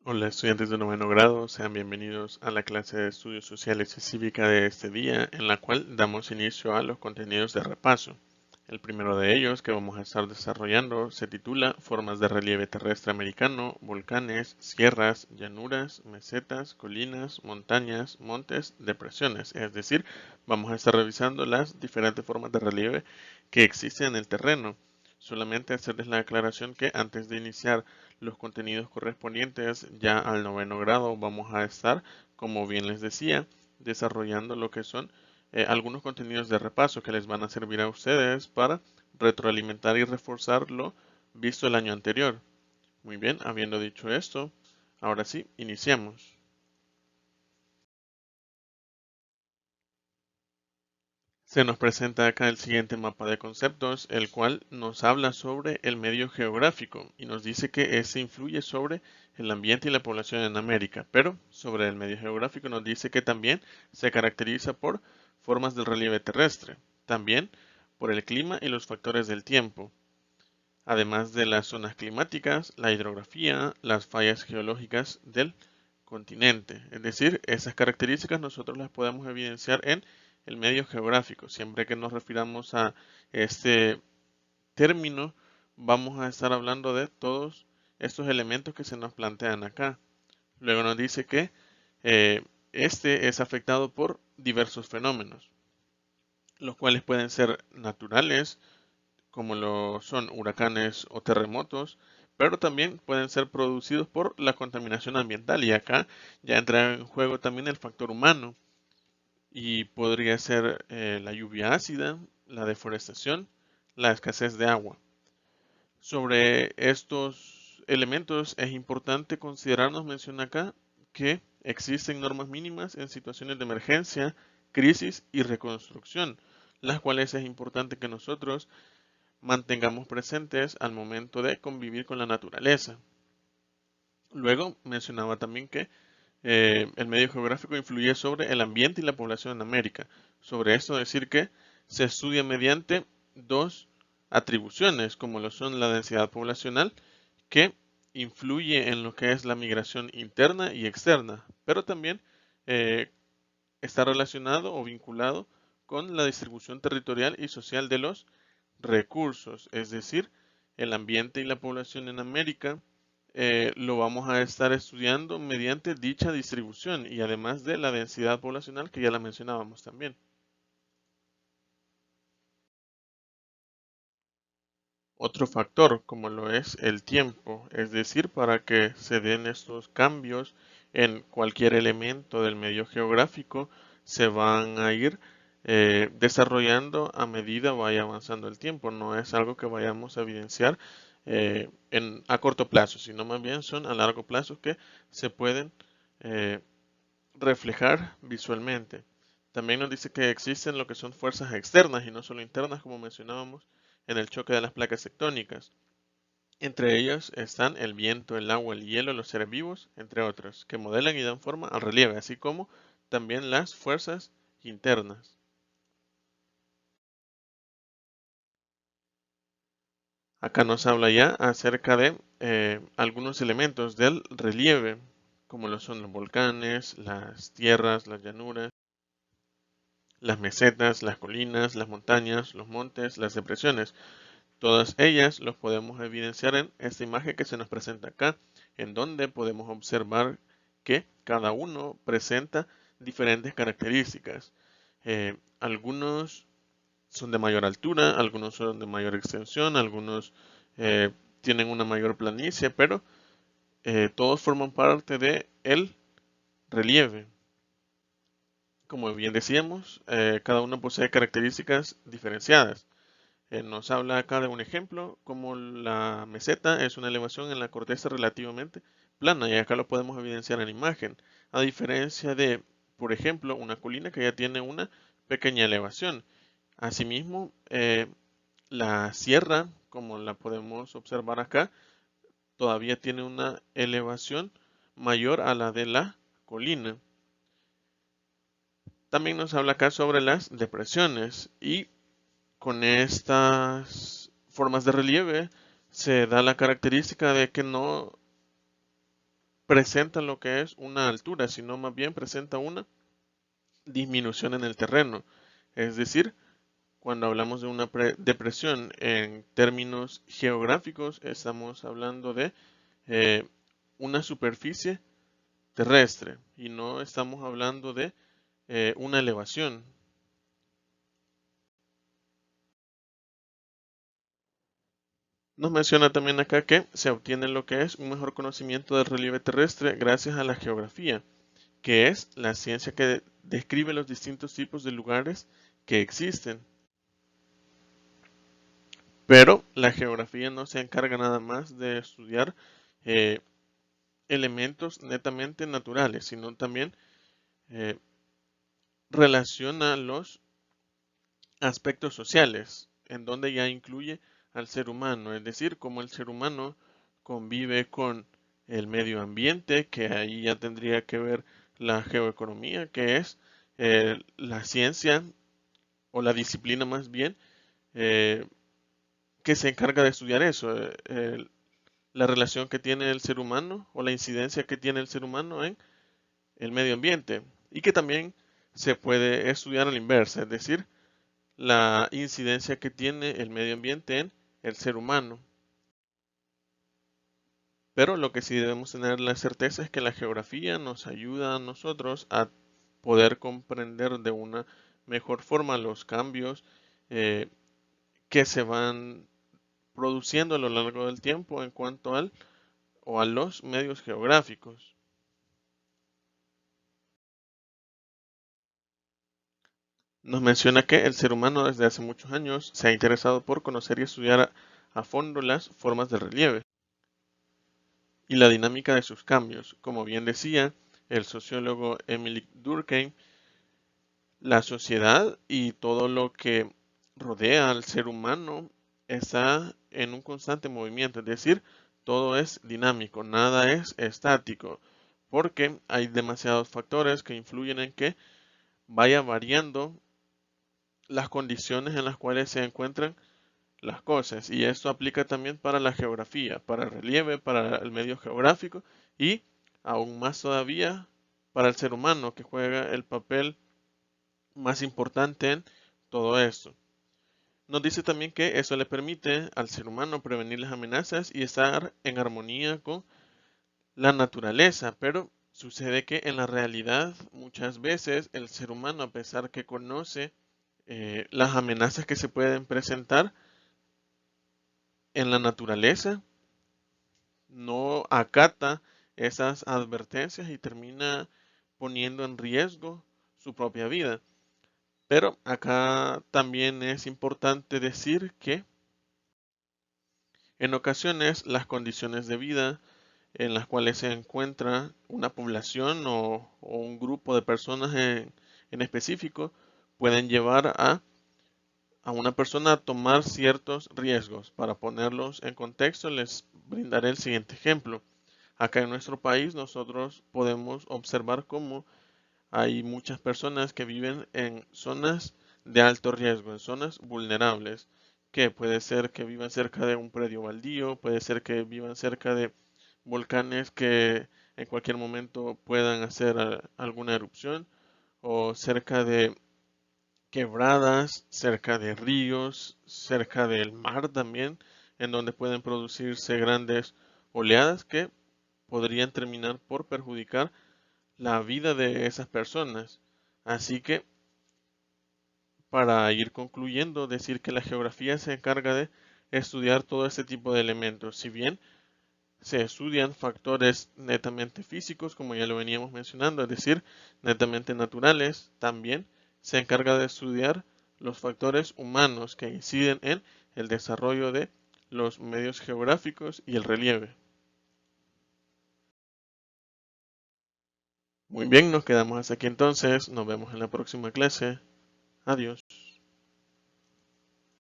Hola estudiantes de noveno grado, sean bienvenidos a la clase de estudios sociales y cívica de este día, en la cual damos inicio a los contenidos de repaso. El primero de ellos que vamos a estar desarrollando se titula Formas de relieve terrestre americano, volcanes, sierras, llanuras, mesetas, colinas, montañas, montes, depresiones. Es decir, vamos a estar revisando las diferentes formas de relieve que existen en el terreno. Solamente hacerles la aclaración que antes de iniciar los contenidos correspondientes ya al noveno grado vamos a estar, como bien les decía, desarrollando lo que son algunos contenidos de repaso que les van a servir a ustedes para retroalimentar y reforzar lo visto el año anterior. Muy bien, habiendo dicho esto, ahora sí, iniciamos. Se nos presenta acá el siguiente mapa de conceptos, el cual nos habla sobre el medio geográfico y nos dice que ese influye sobre el ambiente y la población en América, pero sobre el medio geográfico nos dice que también se caracteriza por formas del relieve terrestre, también por el clima y los factores del tiempo, además de las zonas climáticas, la hidrografía, las fallas geológicas del continente. Es decir, esas características nosotros las podemos evidenciar en el medio geográfico. Siempre que nos refiramos a este término, vamos a estar hablando de todos estos elementos que se nos plantean acá. Luego nos dice que eh, este es afectado por diversos fenómenos, los cuales pueden ser naturales, como lo son huracanes o terremotos, pero también pueden ser producidos por la contaminación ambiental y acá ya entra en juego también el factor humano y podría ser la lluvia ácida, la deforestación, la escasez de agua. Sobre estos elementos es importante considerarnos, menciona acá, que existen normas mínimas en situaciones de emergencia, crisis y reconstrucción, las cuales es importante que nosotros mantengamos presentes al momento de convivir con la naturaleza. Luego mencionaba también que el medio geográfico influye sobre el ambiente y la población en América. Sobre esto decir que se estudia mediante dos atribuciones, como lo son la densidad poblacional, que influye en lo que es la migración interna y externa, pero también eh, está relacionado o vinculado con la distribución territorial y social de los recursos, es decir, el ambiente y la población en América, lo vamos a estar estudiando mediante dicha distribución y además de la densidad poblacional que ya la mencionábamos también. Otro factor, como lo es el tiempo, es decir, para que se den estos cambios en cualquier elemento del medio geográfico, se van a ir desarrollando a medida vaya avanzando el tiempo. No es algo que vayamos a evidenciar a corto plazo, sino más bien son a largo plazo que se pueden eh, reflejar visualmente. También nos dice que existen lo que son fuerzas externas y no solo internas, como mencionábamos en el choque de las placas tectónicas. Entre ellas están el viento, el agua, el hielo, los seres vivos, entre otros, que modelan y dan forma al relieve, así como también las fuerzas internas. Acá nos habla ya acerca de algunos elementos del relieve, como lo son los volcanes, las tierras, las llanuras, las mesetas, las colinas, las montañas, los montes, las depresiones. Todas ellas los podemos evidenciar en esta imagen que se nos presenta acá, en donde podemos observar que cada uno presenta diferentes características. Algunos son de mayor altura, algunos son de mayor extensión, algunos eh, tienen una mayor planicie, pero todos forman parte de el relieve. Como bien decíamos, cada uno posee características diferenciadas. Nos habla acá de un ejemplo, como la meseta es una elevación en la corteza relativamente plana, y acá lo podemos evidenciar en imagen, a diferencia de, por ejemplo, una colina que ya tiene una pequeña elevación. Asimismo, la sierra, como la podemos observar acá, todavía tiene una elevación mayor a la de la colina. También nos habla acá sobre las depresiones y con estas formas de relieve se da la característica de que no presenta lo que es una altura, sino más bien presenta una disminución en el terreno. Es decir, cuando hablamos de una depresión en términos geográficos, estamos hablando de eh, una superficie terrestre y no estamos hablando de una elevación. Nos menciona también acá que se obtiene lo que es un mejor conocimiento del relieve terrestre gracias a la geografía, que es la ciencia que describe los distintos tipos de lugares que existen. Pero la geografía no se encarga nada más de estudiar eh, elementos netamente naturales, sino también eh, relaciona los aspectos sociales, en donde ya incluye al ser humano, es decir, cómo el ser humano convive con el medio ambiente, que ahí ya tendría que ver la geoeconomía, que es la ciencia o la disciplina más bien eh, que se encarga de estudiar eso, la relación que tiene el ser humano o la incidencia que tiene el ser humano en el medio ambiente y que también se puede estudiar a la inversa, es decir, la incidencia que tiene el medio ambiente en el ser humano. Pero lo que sí debemos tener la certeza es que la geografía nos ayuda a nosotros a poder comprender de una mejor forma los cambios eh, que se van produciendo a lo largo del tiempo en cuanto al o a los medios geográficos. Nos menciona que el ser humano desde hace muchos años se ha interesado por conocer y estudiar a fondo las formas del relieve y la dinámica de sus cambios. Como bien decía el sociólogo Emily Durkheim, la sociedad y todo lo que rodea al ser humano está en un constante movimiento, es decir, todo es dinámico, nada es estático, porque hay demasiados factores que influyen en que vaya variando las condiciones en las cuales se encuentran las cosas. Y esto aplica también para la geografía, para el relieve, para el medio geográfico y aún más todavía para el ser humano que juega el papel más importante en todo esto. Nos dice también que eso le permite al ser humano prevenir las amenazas y estar en armonía con la naturaleza, pero sucede que en la realidad muchas veces el ser humano, a pesar que conoce las amenazas que se pueden presentar en la naturaleza, no acata esas advertencias y termina poniendo en riesgo su propia vida. Pero acá también es importante decir que en ocasiones las condiciones de vida en las cuales se encuentra una población o un grupo de personas en específico pueden llevar a una persona a tomar ciertos riesgos. Para ponerlos en contexto, les brindaré el siguiente ejemplo. Acá en nuestro país nosotros podemos observar cómo hay muchas personas que viven en zonas de alto riesgo, en zonas vulnerables, que puede ser que vivan cerca de un predio baldío, puede ser que vivan cerca de volcanes que en cualquier momento puedan hacer alguna erupción, o cerca de quebradas, cerca de ríos, cerca del mar también, en donde pueden producirse grandes oleadas que podrían terminar por perjudicar la vida de esas personas. Así que, para ir concluyendo, decir que la geografía se encarga de estudiar todo este tipo de elementos. Si bien se estudian factores netamente físicos, como ya lo veníamos mencionando, es decir, netamente naturales, también se encarga de estudiar los factores humanos que inciden en el desarrollo de los medios geográficos y el relieve. Muy bien, nos quedamos hasta aquí entonces. Nos vemos en la próxima clase. Adiós.